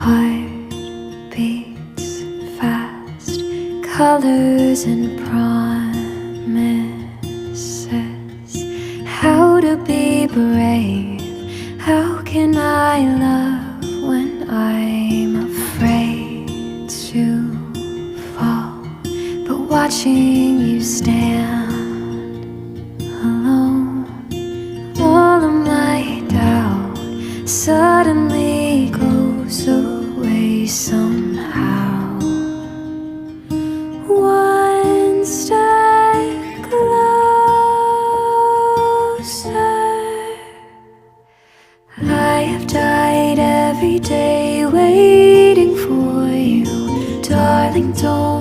Heart beats fast, colors and promises. How to be brave, how can I love when I'm afraid to fall? But watching you stand alone, all of my doubt suddenly goes away somehow. One step closer. I have died every day waiting for you, darling, don't